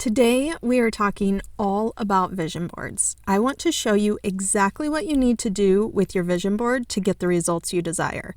Today, we are talking all about vision boards. I want to show you exactly what you need to do with your vision board to get the results you desire.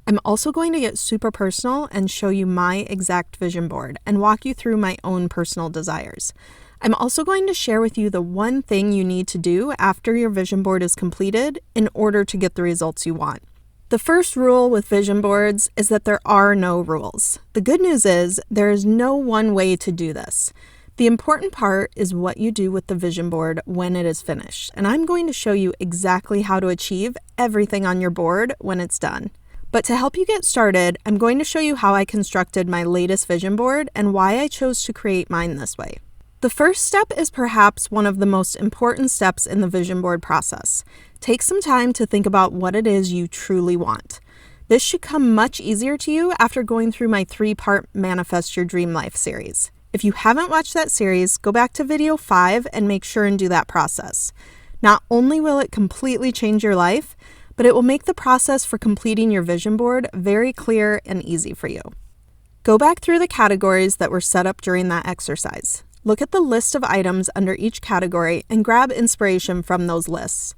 I'm also going to get super personal and show you my exact vision board and walk you through my own personal desires. I'm also going to share with you the one thing you need to do after your vision board is completed in order to get the results you want. The first rule with vision boards is that there are no rules. The good news is there is no one way to do this. The important part is what you do with the vision board when it is finished, and I'm going to show you exactly how to achieve everything on your board when it's done. But to help you get started, I'm going to show you how I constructed my latest vision board and why I chose to create mine this way. The first step is perhaps one of the most important steps in the vision board process. Take some time to think about what it is you truly want. This should come much easier to you after going through my 3-part Manifest Your Dream Life series. If you haven't watched that series, go back to video 5 and make sure and do that process. Not only will it completely change your life, but it will make the process for completing your vision board very clear and easy for you. Go back through the categories that were set up during that exercise. Look at the list of items under each category and grab inspiration from those lists.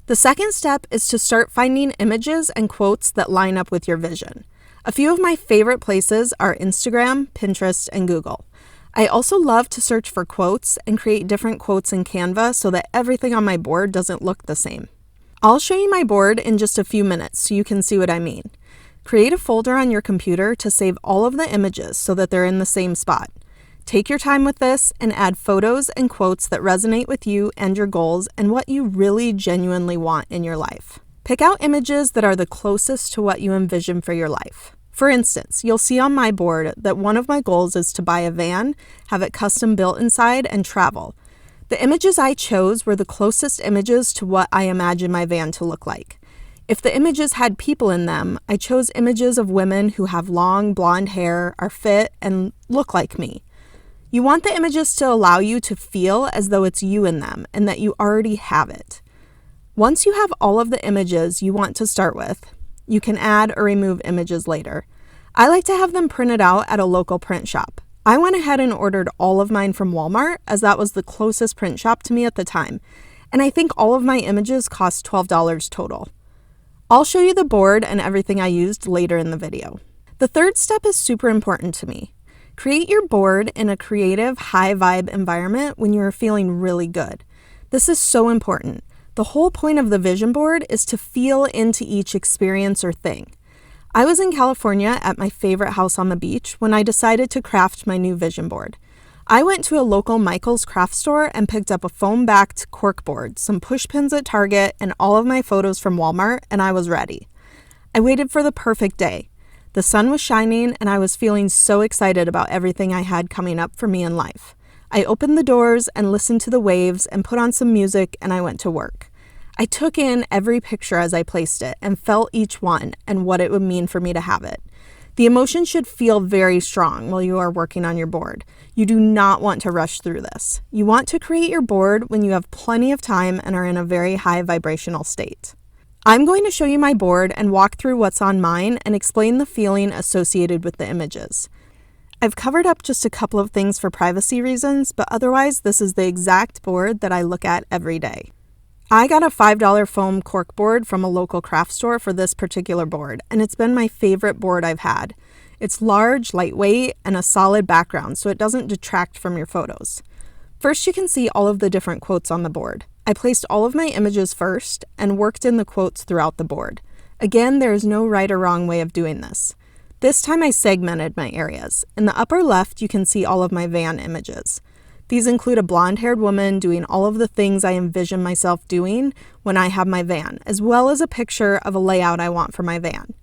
The second step is to start finding images and quotes that line up with your vision. A few of my favorite places are Instagram, Pinterest, and Google. I also love to search for quotes and create different quotes in Canva so that everything on my board doesn't look the same. I'll show you my board in just a few minutes so you can see what I mean. Create a folder on your computer to save all of the images so that they're in the same spot. Take your time with this and add photos and quotes that resonate with you and your goals and what you really genuinely want in your life. Pick out images that are the closest to what you envision for your life. For instance, you'll see on my board that one of my goals is to buy a van, have it custom built inside, and travel. The images I chose were the closest images to what I imagine my van to look like. If the images had people in them, I chose images of women who have long blonde hair, are fit, and look like me. You want the images to allow you to feel as though it's you in them and that you already have it. Once you have all of the images you want to start with, you can add or remove images later. I like to have them printed out at a local print shop. I went ahead and ordered all of mine from Walmart as that was the closest print shop to me at the time, and I think all of my images cost $12 total. I'll show you the board and everything I used later in the video. The third step is super important to me. Create your board in a creative, high-vibe environment when you are feeling really good. This is so important. The whole point of the vision board is to feel into each experience or thing. I was in California at my favorite house on the beach when I decided to craft my new vision board. I went to a local Michael's craft store and picked up a foam-backed cork board, some push pins at Target, and all of my photos from Walmart, and I was ready. I waited for the perfect day. The sun was shining, and I was feeling so excited about everything I had coming up for me in life. I opened the doors and listened to the waves and put on some music, and I went to work. I took in every picture as I placed it and felt each one and what it would mean for me to have it. The emotion should feel very strong while you are working on your board. You do not want to rush through this. You want to create your board when you have plenty of time and are in a very high vibrational state. I'm going to show you my board and walk through what's on mine and explain the feeling associated with the images. I've covered up just a couple of things for privacy reasons, but otherwise this is the exact board that I look at every day. I got a $5 foam cork board from a local craft store for this particular board, and it's been my favorite board I've had. It's large, lightweight, and a solid background, so it doesn't detract from your photos. First, you can see all of the different quotes on the board. I placed all of my images first and worked in the quotes throughout the board. Again, there is no right or wrong way of doing this. This time I segmented my areas. In the upper left, you can see all of my van images. These include a blonde-haired woman doing all of the things I envision myself doing when I have my van, as well as a picture of a layout I want for my van.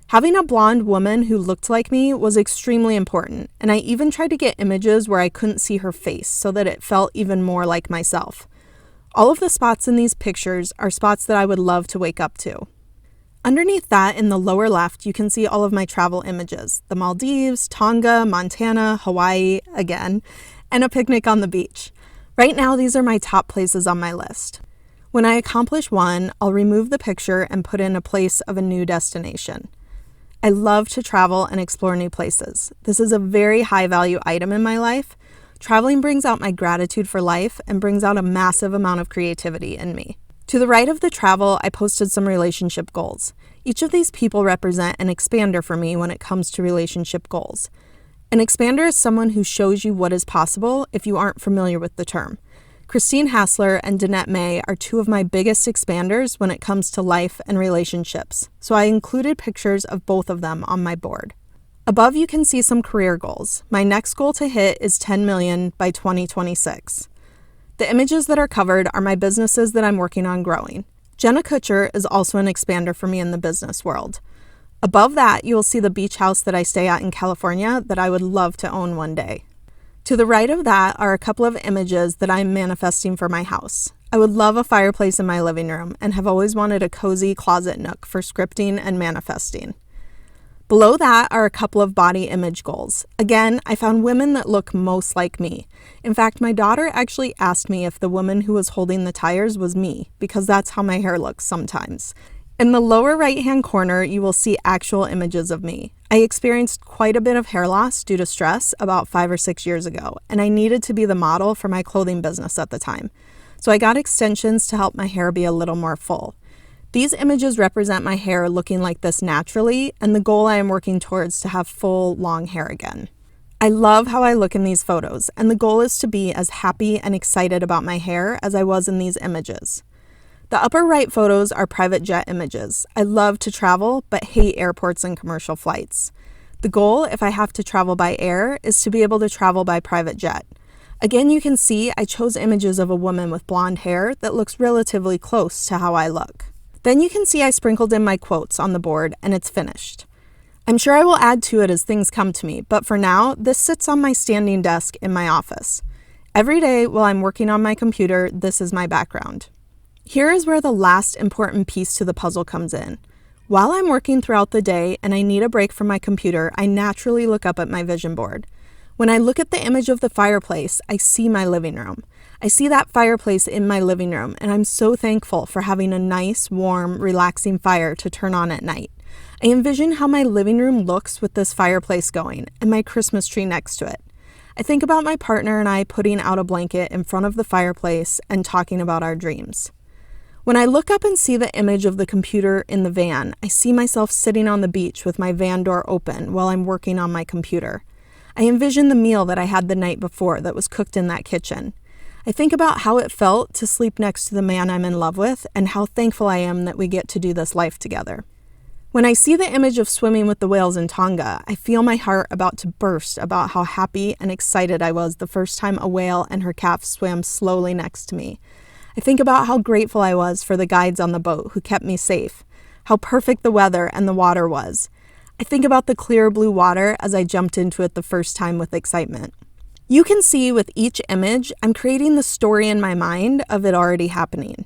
Having a blonde woman who looked like me was extremely important, and I even tried to get images where I couldn't see her face so that it felt even more like myself. All of the spots in these pictures are spots that I would love to wake up to. Underneath that, in the lower left, you can see all of my travel images: the Maldives, Tonga, Montana, Hawaii, again, and a picnic on the beach. Right now, these are my top places on my list. When I accomplish one, I'll remove the picture and put in a place of a new destination. I love to travel and explore new places. This is a very high value item in my life. Traveling brings out my gratitude for life and brings out a massive amount of creativity in me. To the right of the travel, I posted some relationship goals. Each of these people represent an expander for me when it comes to relationship goals. An expander is someone who shows you what is possible if you aren't familiar with the term. Christine Hassler and Danette May are two of my biggest expanders when it comes to life and relationships, so I included pictures of both of them on my board. Above you can see some career goals. My next goal to hit is 10 million by 2026. The images that are covered are my businesses that I'm working on growing. Jenna Kutcher is also an expander for me in the business world. Above that, you will see the beach house that I stay at in California that I would love to own one day. To the right of that are a couple of images that I'm manifesting for my house. I would love a fireplace in my living room and have always wanted a cozy closet nook for scripting and manifesting. Below that are a couple of body image goals. Again, I found women that look most like me. In fact, my daughter actually asked me if the woman who was holding the tires was me, because that's how my hair looks sometimes. In the lower right-hand corner, you will see actual images of me. I experienced quite a bit of hair loss due to stress about 5 or 6 years ago, and I needed to be the model for my clothing business at the time. So I got extensions to help my hair be a little more full. These images represent my hair looking like this naturally, and the goal I am working towards to have full, long hair again. I love how I look in these photos, and the goal is to be as happy and excited about my hair as I was in these images. The upper right photos are private jet images. I love to travel, but hate airports and commercial flights. The goal, if I have to travel by air, is to be able to travel by private jet. Again, you can see I chose images of a woman with blonde hair that looks relatively close to how I look. Then you can see I sprinkled in my quotes on the board, and it's finished. I'm sure I will add to it as things come to me, but for now, this sits on my standing desk in my office. Every day while I'm working on my computer, this is my background. Here is where the last important piece to the puzzle comes in. While I'm working throughout the day and I need a break from my computer, I naturally look up at my vision board. When I look at the image of the fireplace, I see my living room. I see that fireplace in my living room, and I'm so thankful for having a nice, warm, relaxing fire to turn on at night. I envision how my living room looks with this fireplace going and my Christmas tree next to it. I think about my partner and I putting out a blanket in front of the fireplace and talking about our dreams. When I look up and see the image of the computer in the van, I see myself sitting on the beach with my van door open while I'm working on my computer. I envision the meal that I had the night before that was cooked in that kitchen. I think about how it felt to sleep next to the man I'm in love with and how thankful I am that we get to do this life together. When I see the image of swimming with the whales in Tonga, I feel my heart about to burst about how happy and excited I was the first time a whale and her calf swam slowly next to me. I think about how grateful I was for the guides on the boat who kept me safe, how perfect the weather and the water was. I think about the clear blue water as I jumped into it the first time with excitement. You can see with each image, I'm creating the story in my mind of it already happening.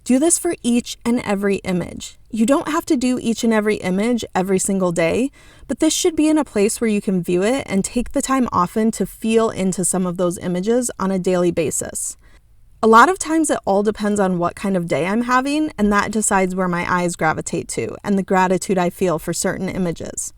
Do this for each and every image. You don't have to do each and every image every single day, but this should be in a place where you can view it and take the time often to feel into some of those images on a daily basis. A lot of times it all depends on what kind of day I'm having, and that decides where my eyes gravitate to and the gratitude I feel for certain images.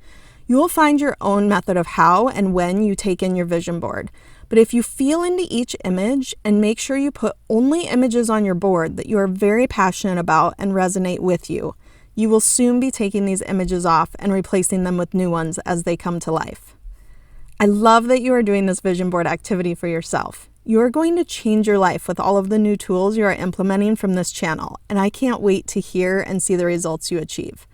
You will find your own method of how and when you take in your vision board, but if you feel into each image and make sure you put only images on your board that you are very passionate about and resonate with you, you will soon be taking these images off and replacing them with new ones as they come to life. I love that you are doing this vision board activity for yourself. You are going to change your life with all of the new tools you are implementing from this channel, and I can't wait to hear and see the results you achieve.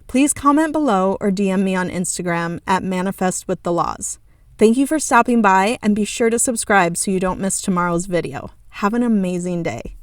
Please comment below or DM me on Instagram at manifestwiththelaws. Thank you for stopping by, and be sure to subscribe so you don't miss tomorrow's video. Have an amazing day.